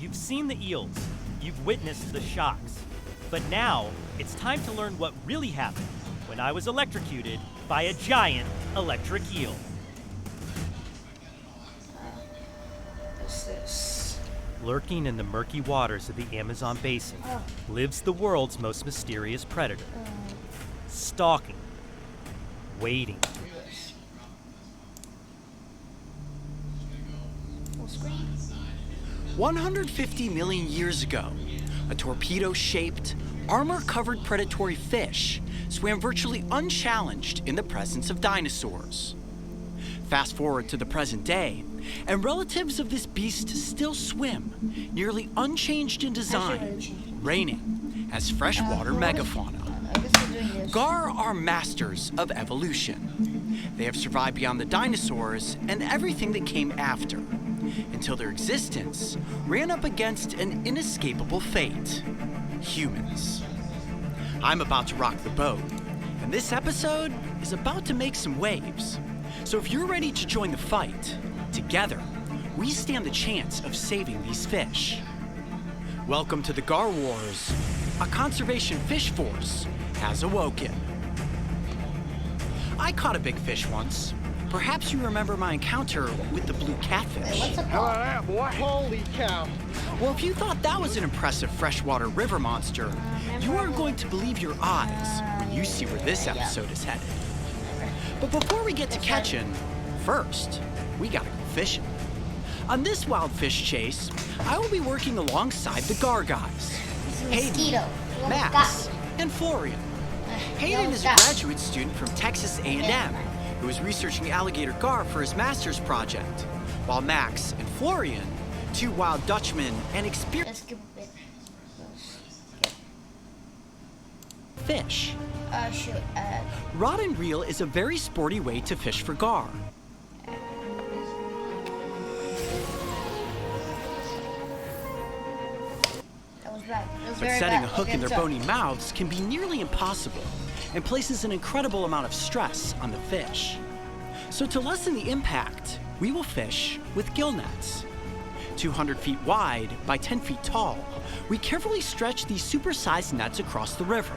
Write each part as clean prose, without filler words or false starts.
You've seen the eels, you've witnessed the shocks, but now it's time to learn what really happened when I was electrocuted by a giant electric eel. What's this? Lurking in the murky waters of the Amazon basin lives the world's most mysterious predator. Stalking, waiting. Full screen. 150 million years ago, a torpedo-shaped, armor-covered predatory fish swam virtually unchallenged in the presence of dinosaurs. Fast forward to the present day, and relatives of this beast still swim, nearly unchanged in design, reigning as freshwater megafauna. Gar are masters of evolution. They have survived beyond the dinosaurs and everything that came after, until their existence ran up against an inescapable fate: humans. I'm about to rock the boat, and this episode is about to make some waves. So if you're ready to join the fight, together, we stand the chance of saving these fish. Welcome to the Gar Wars. A conservation fish force has awoken. I caught a big fish once. Perhaps you remember my encounter with the blue catfish. How about that, boy? Holy cow. Well, if you thought that was an impressive freshwater river monster, you aren't going to believe your eyes when you see where this episode is headed. But before we get to catching, first, we gotta go fishing. On this wild fish chase, I will be working alongside the Gar guys: Hayden, Max, and Florian. Hayden is a graduate student from Texas A&M who is researching alligator gar for his master's project, while Max and Florian, two wild Dutchmen and experienced fish. Rod and reel is a very sporty way to fish for gar. But setting a hook in their bony mouths can be nearly impossible and places an incredible amount of stress on the fish. So to lessen the impact, we will fish with gill nets. 200 feet wide by 10 feet tall, we carefully stretch these supersized nets across the river,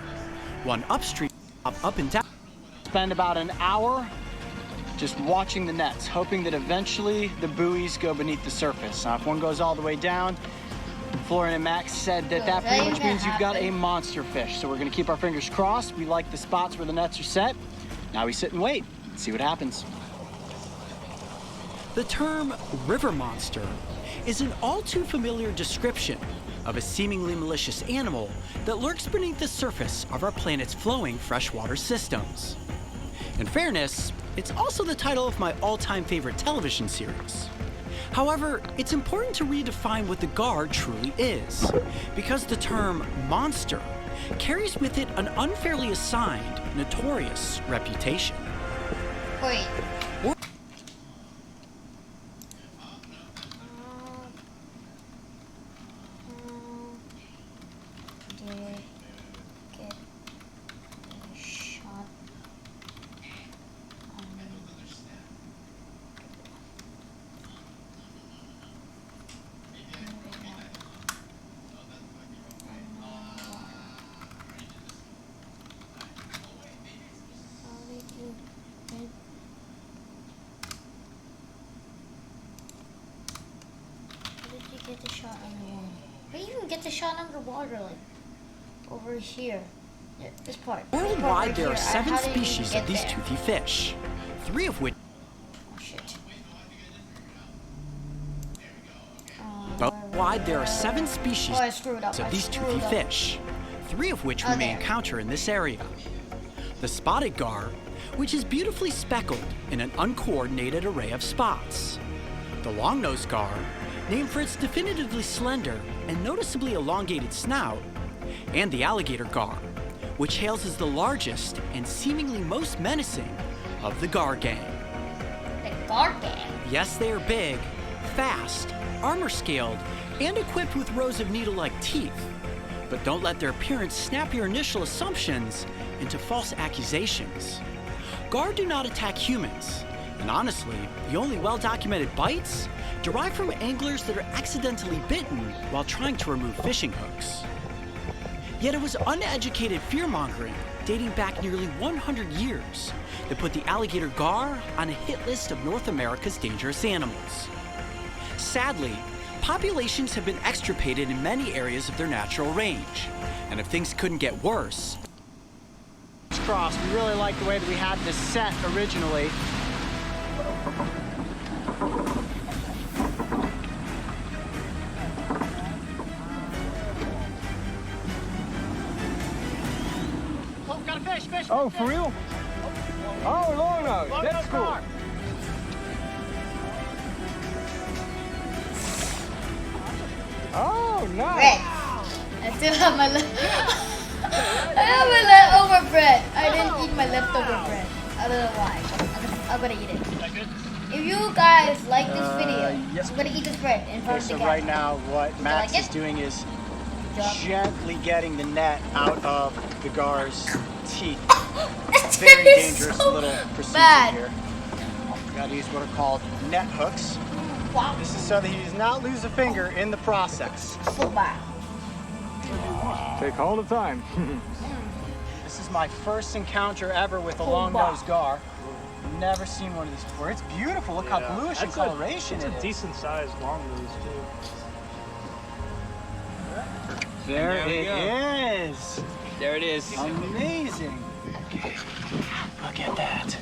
one upstream, up and down. Spend about an hour just watching the nets, hoping that eventually the buoys go beneath the surface. Now, if one goes all the way down, Florian and Max said that pretty much means you've got a monster fish. So we're gonna keep our fingers crossed. We like the spots where the nets are set. Now we sit and wait, see what happens. The term river monster is an all too familiar description of a seemingly malicious animal that lurks beneath the surface of our planet's flowing freshwater systems. In fairness, it's also the title of my all-time favorite television series. However, it's important to redefine what the gar truly is, because the term monster carries with it an unfairly assigned, notorious reputation. Wait. Get the shot on the wall. But you can get the shot underwater, like over here. Yeah, this part. Worldwide, there are 7 species of these toothy fish, 3 of which. Oh shit. Worldwide, there are 7 species of these toothy fish, 3 of which we may encounter in this area. The spotted gar, which is beautifully speckled in an uncoordinated array of spots. The long-nosed gar, named for its definitively slender and noticeably elongated snout, and the alligator gar, which hails as the largest and seemingly most menacing of the gar gang. The gar gang? Yes, they are big, fast, armor-scaled, and equipped with rows of needle-like teeth. But don't let their appearance snap your initial assumptions into false accusations. Gar do not attack humans, and honestly, the only well-documented bites derive from anglers that are accidentally bitten while trying to remove fishing hooks. Yet it was uneducated fear-mongering dating back nearly 100 years that put the alligator gar on a hit list of North America's dangerous animals. Sadly, populations have been extirpated in many areas of their natural range, and if things couldn't get worse, Cross. We really like the way that we had this set originally. Oh, got a fish. Oh, for real? Oh, long nose. That's cool. Oh, nice. Bread. I still have my I have my leftover bread. I didn't eat my leftover bread. I don't know why. I'm gonna eat it. If you guys like this video, yes. I'm gonna eat this bread in front of the So camera. right now, what Max like is it? doing is Job. gently getting the net out of the gar's teeth. It's Very dangerous so little procedure bad. here. Gotta use what are called net hooks. Wow, This is so that he does not lose a finger in the process. so bad. Take all the time. This is my first encounter ever with a Oh, long-nosed gar. Never seen one of these before. It's beautiful. Look how bluish in That's coloration It's it a is. decent sized long nose too. There There we it is. There it is. Amazing. Okay. Look at that.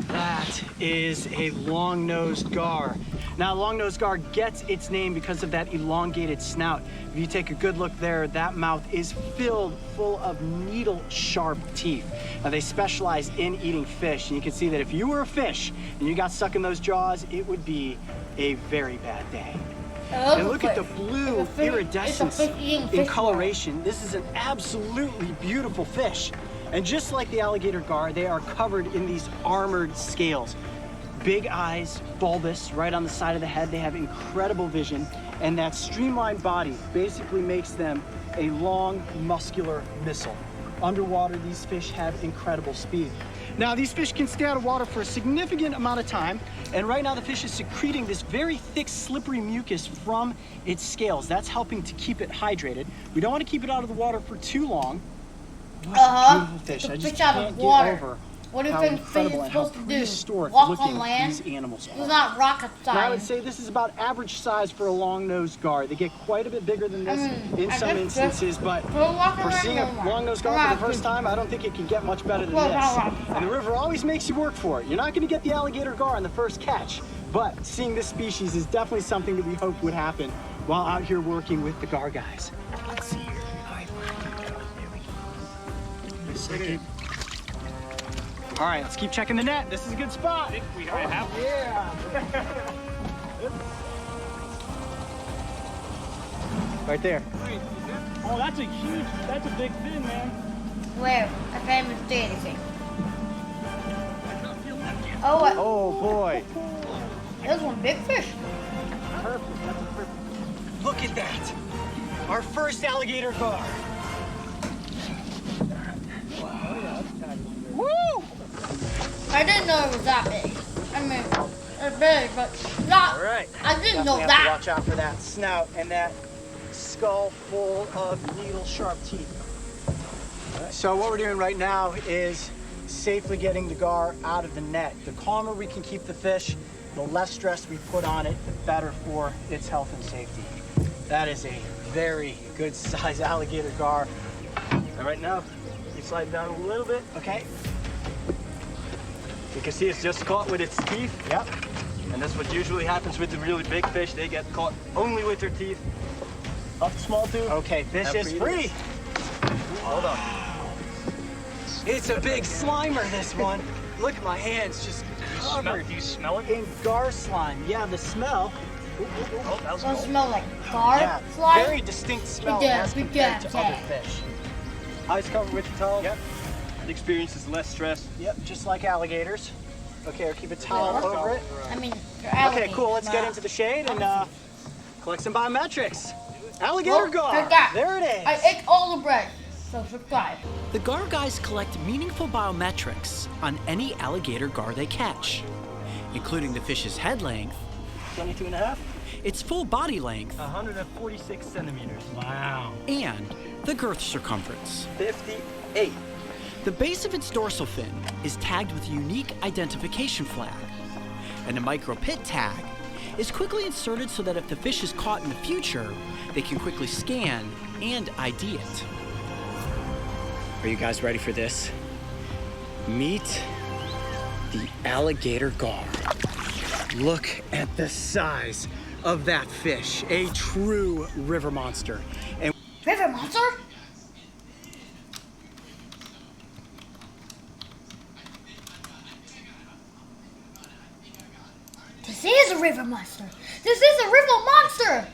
That is a long-nosed gar. Now, long-nosed gar gets its name because of that elongated snout. If you take a good look there, that mouth is filled full of needle-sharp teeth. Now, they specialize in eating fish, and you can see that if you were a fish and you got stuck in those jaws, it would be a very bad day. And look at the blue iridescence in coloration. This is an absolutely beautiful fish. And just like the alligator gar, they are covered in these armored scales. Big eyes, bulbous, right on the side of the head. They have incredible vision. And that streamlined body basically makes them a long, muscular missile. Underwater, these fish have incredible speed. Now, these fish can stay out of water for a significant amount of time, and right now the fish is secreting this very thick, slippery mucus from its scales. That's helping to keep it hydrated. We don't want to keep it out of the water for too long. Beautiful fish. The I just fish out of can't water. get over What do you how think fish incredible is and how supposed to do? prehistoric Walk looking on land? these animals It's are. not rocket Now, I would science. say this is about average size for a long-nosed gar. They get quite a bit bigger than this in I some guess instances, but We're walking for around seeing a Walmart. long-nosed gar for the first time, I don't think it can get much better than Well, this. right. And the river always makes you work for it. You're not going to get the alligator gar on the first catch, but seeing this species is definitely something that we hope would happen while out here working with the gar guys. Let's see here. All right, wait a second. All right, let's keep checking the net. This is a good spot. I think we have one. Yeah. Right there. Oh, that's a big fin, man. Where? I can't even see anything. Oh, what? Oh boy. There's one big fish. Look at that. Our first alligator gar. Woo! I didn't know it was that big. I mean, it's big, but not. All right. I didn't know Definitely have to that. watch out for that snout and that skull full of needle-sharp teeth. So what we're doing right now is safely getting the gar out of the net. The calmer we can keep the fish, the less stress we put on it, the better for its health and safety. That is a very good size alligator gar. And right now, you slide it down a little bit. Okay. You can see it's just caught with its teeth. Yep. And that's what usually happens with the really big fish. They get caught only with their teeth. Up small too. Okay, fish After is you- free. Hold on. It's a big slimer, this one. Look at my hands just covered Do you smell it? in gar slime. Yeah, the smell. Oh, that was Doesn't cool. smell like gar Yeah, slime. very distinct smell Good job, as good compared job, to other Jack. fish. Eyes covered with the towel. Yep. The experience is less stress. Yep, just like alligators. Okay, I'll keep a towel Yeah. over it. I mean, they're Okay, alligators, cool. Let's get not- into the shade and collect some biometrics. Alligator gar. Good guy. There it is. I ate all the bread, so subscribe. the gar guys collect meaningful biometrics on any alligator gar they catch, including the fish's head length, 22 and a half. its full body length, 146 centimeters. Wow. and the girth circumference. 58. The base of its dorsal fin is tagged with a unique identification flag, and a micro pit tag is quickly inserted so that if the fish is caught in the future, they can quickly scan and ID it. Are you guys ready for this? Meet the alligator gar. Look at the size of that fish, a true river monster. And River monster? This is a river monster. This is a river monster.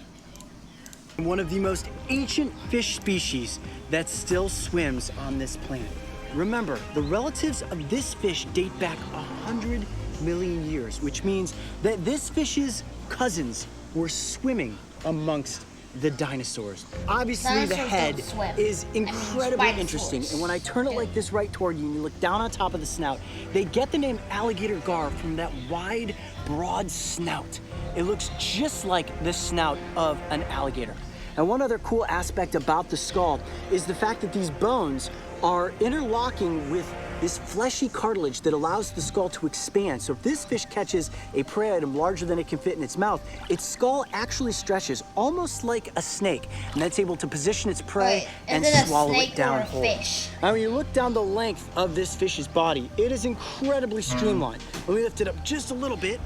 one of the most ancient fish species that still swims on this planet. Remember, the relatives of this fish date back 100 million years, which means that this fish's cousins were swimming amongst the dinosaurs. Obviously, the Dinosaurs head don't swim. is incredibly spinosaurs interesting, and when I turn it like this right toward you and you look down on top of the snout, they get the name alligator gar from that wide, broad snout. It looks just like the snout of an alligator. And one other cool aspect about the skull is the fact that these bones are interlocking with this fleshy cartilage that allows the skull to expand. So if this fish catches a prey item larger than it can fit in its mouth, its skull actually stretches almost like a snake, and that's able to position its prey and swallow it down whole. Fish? Now, when you look down the length of this fish's body, it is incredibly streamlined. Let me lift it up just a little bit,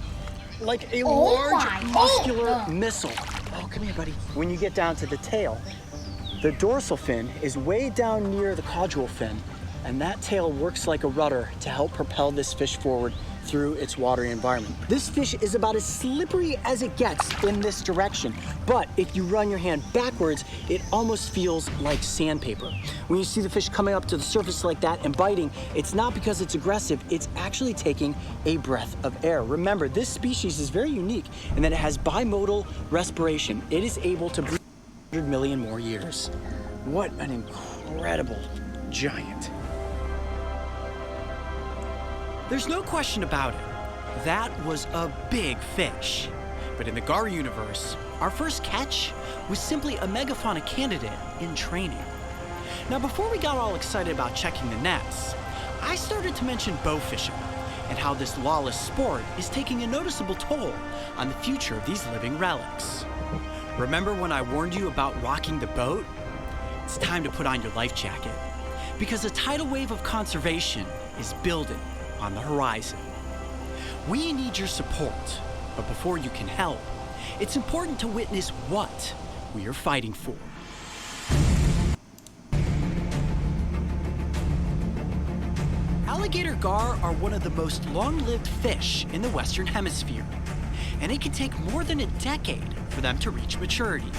like a large muscular missile. Oh, come here, buddy. When you get down to the tail, the dorsal fin is way down near the caudal fin, and that tail works like a rudder to help propel this fish forward through its watery environment. This fish is about as slippery as it gets in this direction, but if you run your hand backwards, it almost feels like sandpaper. When you see the fish coming up to the surface like that and biting, it's not because it's aggressive, it's actually taking a breath of air. Remember, this species is very unique in that it has bimodal respiration. It is able to breathe 100 million more years. What an incredible giant. There's no question about it. That was a big fish. But in the gar universe, our first catch was simply a megafauna candidate in training. Now, before we got all excited about checking the nets, I started to mention bow fishing and how this lawless sport is taking a noticeable toll on the future of these living relics. Remember when I warned you about rocking the boat? It's time to put on your life jacket, because a tidal wave of conservation is building on the horizon. We need your support, but before you can help, it's important to witness what we are fighting for. Alligator gar are one of the most long-lived fish in the Western Hemisphere, and it can take more than a decade for them to reach maturity.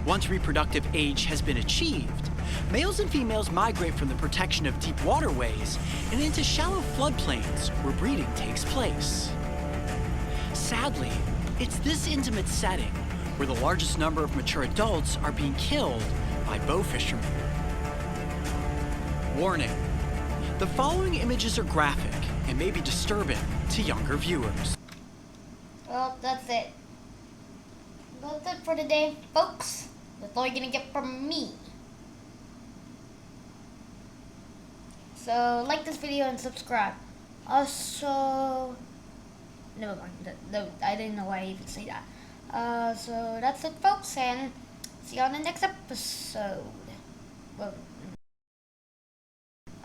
Once reproductive age has been achieved, males and females migrate from the protection of deep waterways and into shallow floodplains where breeding takes place. Sadly, it's this intimate setting where the largest number of mature adults are being killed by bow fishermen. Warning, the following images are graphic and may be disturbing to younger viewers. Well, that's it. That's it for today, folks. That's all you're gonna get from me. So, like this video and subscribe. Also, never mind. I didn't know why I even say that. So that's it, folks, and see you on the next episode. Well,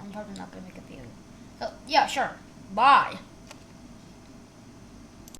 I'm probably not gonna make a video. So, yeah, sure. Bye.